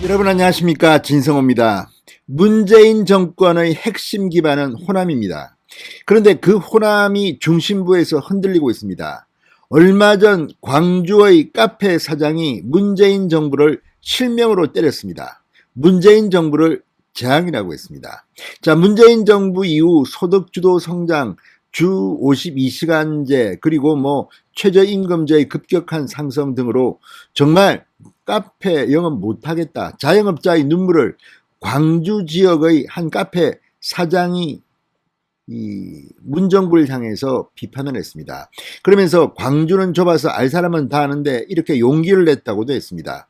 여러분 안녕하십니까, 진성호입니다. 문재인 정권의 핵심 기반은 호남입니다. 그런데 그 호남이 중심부에서 흔들리고 있습니다. 얼마 전 광주의 카페 사장이 문재인 정부를 실명으로 때렸습니다. 문재인 정부를 재앙이라고 했습니다. 자, 문재인 정부 이후 소득주도 성장, 주 52시간제, 그리고 최저임금제의 급격한 상승 등으로 정말 카페 영업 못하겠다, 자영업자의 눈물을 광주 지역의 한 카페 사장이 이 문정부를 향해서 비판을 했습니다. 그러면서 광주는 좁아서 알 사람은 다 아는데 이렇게 용기를 냈다고도 했습니다.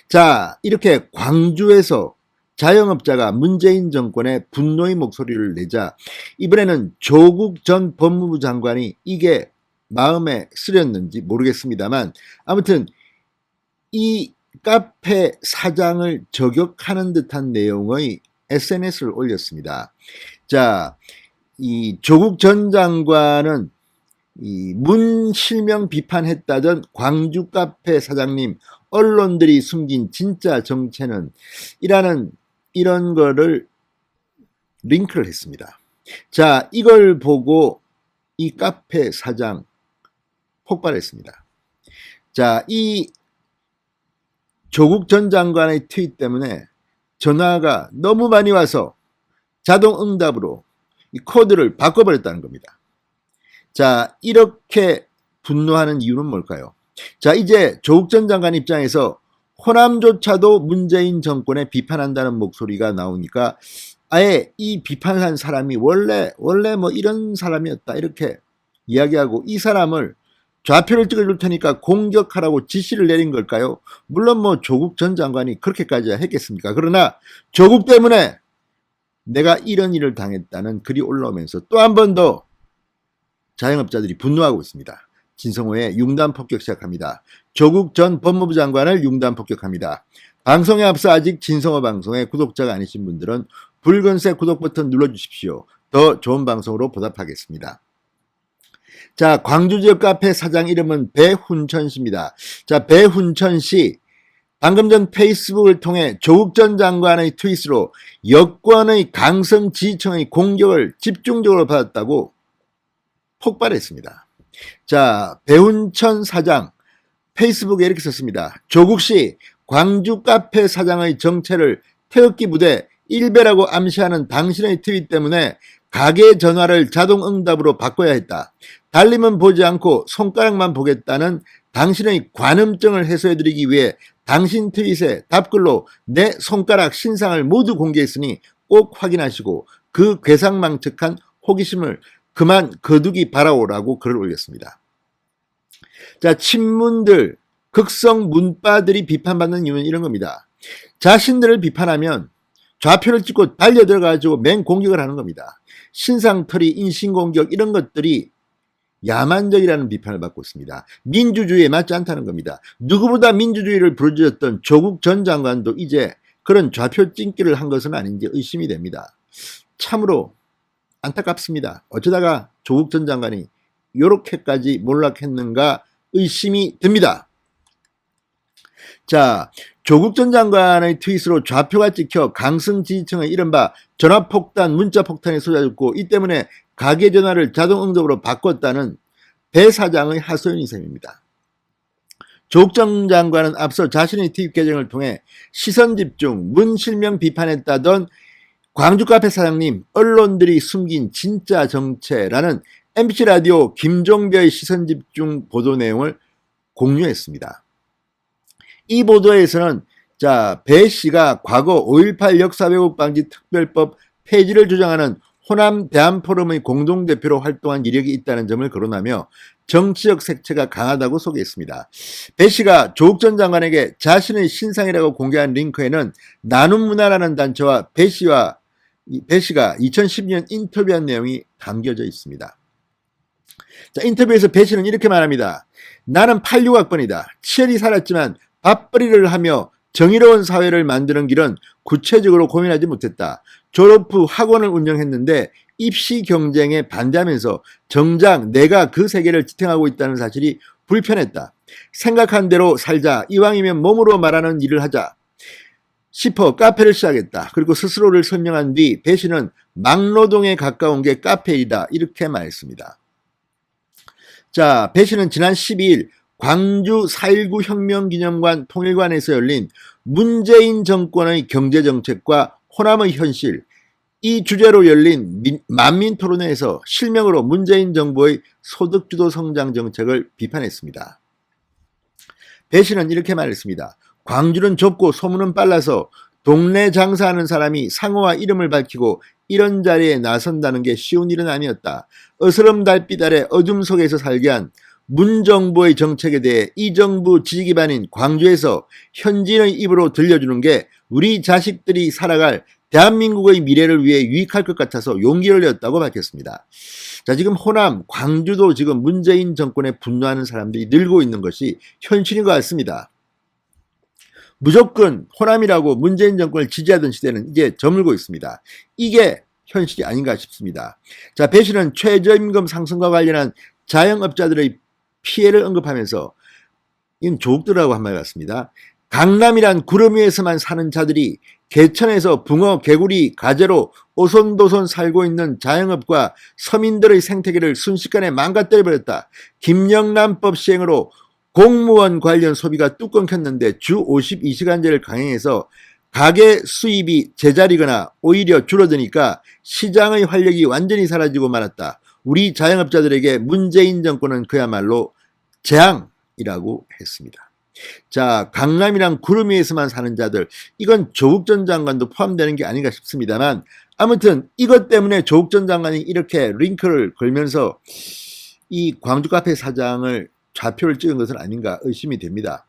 자, 이렇게 광주에서 자영업자가 문재인 정권의 분노의 목소리를 내자 이번에는 조국 전 법무부 장관이 이게 마음에 쓰렸는지 모르겠습니다만 아무튼 이 카페 사장을 저격하는 듯한 내용의 SNS를 올렸습니다. 자, 이 조국 전 장관은 이 문 실명 비판했다던 광주 카페 사장님, 언론들이 숨긴 진짜 정체는 이런 거를 링크를 했습니다. 자, 이걸 보고 이 카페 사장 폭발했습니다. 자, 이 조국 전 장관의 트윗 때문에 전화가 너무 많이 와서 자동 응답으로 이 코드를 바꿔버렸다는 겁니다. 자, 이렇게 분노하는 이유는 뭘까요? 자, 이제 조국 전 장관 입장에서 호남조차도 문재인 정권에 비판한다는 목소리가 나오니까 아예 이 비판한 사람이 원래 이런 사람이었다 이렇게 이야기하고 이 사람을 좌표를 찍어줄 테니까 공격하라고 지시를 내린 걸까요? 물론 조국 전 장관이 그렇게까지 했겠습니까? 그러나 조국 때문에 내가 이런 일을 당했다는 글이 올라오면서 또 한 번 더 자영업자들이 분노하고 있습니다. 진성호의 융단 폭격 시작합니다. 조국 전 법무부 장관을 융단 폭격합니다. 방송에 앞서 아직 진성호 방송의 구독자가 아니신 분들은 붉은색 구독 버튼 눌러주십시오. 더 좋은 방송으로 보답하겠습니다. 자, 광주 지역 카페 사장 이름은 배훈천 씨입니다. 자, 배훈천 씨 방금 전 페이스북을 통해 조국 전 장관의 트윗으로 여권의 강성 지지층의 공격을 집중적으로 받았다고 폭발했습니다. 자, 배훈천 사장 페이스북에 이렇게 썼습니다. 조국 씨, 광주 카페 사장의 정체를 태극기 부대 일베라고 암시하는 당신의 트윗 때문에 가게 전화를 자동 응답으로 바꿔야 했다. 달림은 보지 않고 손가락만 보겠다는 당신의 관음증을 해소해드리기 위해 당신 트윗에 답글로 내 손가락 신상을 모두 공개했으니 꼭 확인하시고 그 괴상망측한 호기심을 그만 거두기 바라오라고 글을 올렸습니다. 자, 친문들, 극성 문빠들이 비판받는 이유는 이런 겁니다. 자신들을 비판하면 좌표를 찍고 달려들어가지고 맹공격을 하는 겁니다. 신상털이, 인신공격 이런 것들이 야만적이라는 비판을 받고 있습니다. 민주주의에 맞지 않다는 겁니다. 누구보다 민주주의를 부르짖었던 조국 전 장관도 이제 그런 좌표 찍기를 한 것은 아닌지 의심이 됩니다. 참으로 안타깝습니다. 어쩌다가 조국 전 장관이 이렇게까지 몰락했는가 의심이 듭니다. 자, 조국 전 장관의 트윗으로 좌표가 찍혀 강성 지지층의 이른바 전화폭탄, 문자폭탄이 쏟아졌고 이 때문에 가계 전화를 자동 응답으로 바꿨다는 배 사장의 하소연이 셈입니다. 조국 전 장관은 앞서 자신의 트윗 계정을 통해 시선집중, 문실명 비판했다던 광주 카페 사장님, 언론들이 숨긴 진짜 정체라는 MBC 라디오 김종배의 시선집중 보도 내용을 공유했습니다. 이 보도에서는 자, 배 씨가 과거 5.18 역사 왜곡 방지 특별법 폐지를 주장하는 호남 대한포럼의 공동대표로 활동한 이력이 있다는 점을 거론하며 정치적 색채가 강하다고 소개했습니다. 배 씨가 조국 전 장관에게 자신의 신상이라고 공개한 링크에는 나눔문화라는 단체와 배 씨가 2012년 인터뷰한 내용이 담겨져 있습니다. 자, 인터뷰에서 배 씨는 이렇게 말합니다. 나는 86학번이다. 치열히 살았지만 밥벌이를 하며 정의로운 사회를 만드는 길은 구체적으로 고민하지 못했다. 졸업 후 학원을 운영했는데 입시 경쟁에 반대하면서 정작 내가 그 세계를 지탱하고 있다는 사실이 불편했다. 생각한 대로 살자. 이왕이면 몸으로 말하는 일을 하자. 싶어 카페를 시작했다. 그리고 스스로를 설명한 뒤 배 씨는 막노동에 가까운 게 카페이다. 이렇게 말했습니다. 자, 배 씨는 지난 12일 광주 4.19 혁명기념관 통일관에서 열린 문재인 정권의 경제정책과 호남의 현실, 이 주제로 열린 만민토론회에서 실명으로 문재인 정부의 소득주도 성장 정책을 비판했습니다. 배 씨는 이렇게 말했습니다. 광주는 좁고 소문은 빨라서 동네 장사하는 사람이 상호와 이름을 밝히고 이런 자리에 나선다는 게 쉬운 일은 아니었다. 어스름 달빛 아래 어둠 속에서 살게 한 문정부의 정책에 대해 이 정부 지지 기반인 광주에서 현지인의 입으로 들려주는 게 우리 자식들이 살아갈 대한민국의 미래를 위해 유익할 것 같아서 용기를 냈다고 밝혔습니다. 자, 지금 호남, 광주도 지금 문재인 정권에 분노하는 사람들이 늘고 있는 것이 현실인 것 같습니다. 무조건 호남이라고 문재인 정권을 지지하던 시대는 이제 저물고 있습니다. 이게 현실이 아닌가 싶습니다. 자, 배 씨는 최저임금 상승과 관련한 자영업자들의 피해를 언급하면서 이건 조국들하고 한 말 같습니다. 강남이란 구름 위에서만 사는 자들이 개천에서 붕어, 개구리, 가재로 오손도손 살고 있는 자영업과 서민들의 생태계를 순식간에 망가뜨려버렸다. 김영란법 시행으로 공무원 관련 소비가 뚝 끊겼는데 주 52시간제를 강행해서 가계 수입이 제자리거나 오히려 줄어드니까 시장의 활력이 완전히 사라지고 말았다. 우리 자영업자들에게 문재인 정권은 그야말로 재앙이라고 했습니다. 자, 강남이랑 구름 위에서만 사는 자들, 이건 조국 전 장관도 포함되는 게 아닌가 싶습니다만, 아무튼 이것 때문에 조국 전 장관이 이렇게 링크를 걸면서 이 광주 카페 사장을 좌표를 찍은 것은 아닌가 의심이 됩니다.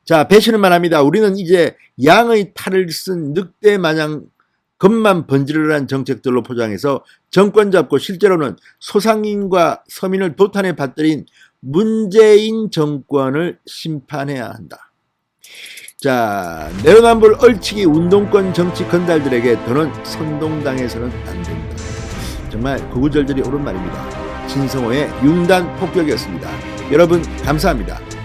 자, 배 씨는 말합니다. 우리는 이제 양의 탈을 쓴 늑대 마냥 겉만 번지르르한 정책들로 포장해서 정권 잡고 실제로는 소상인과 서민을 도탄에 받들인 문재인 정권을 심판해야 한다. 자, 내로남불 얼치기 운동권 정치 건달들에게 더는 선동당해서는 안 된다. 정말 구구절절이 옳은 말입니다. 진성호의 융단 폭격이었습니다. 여러분 감사합니다.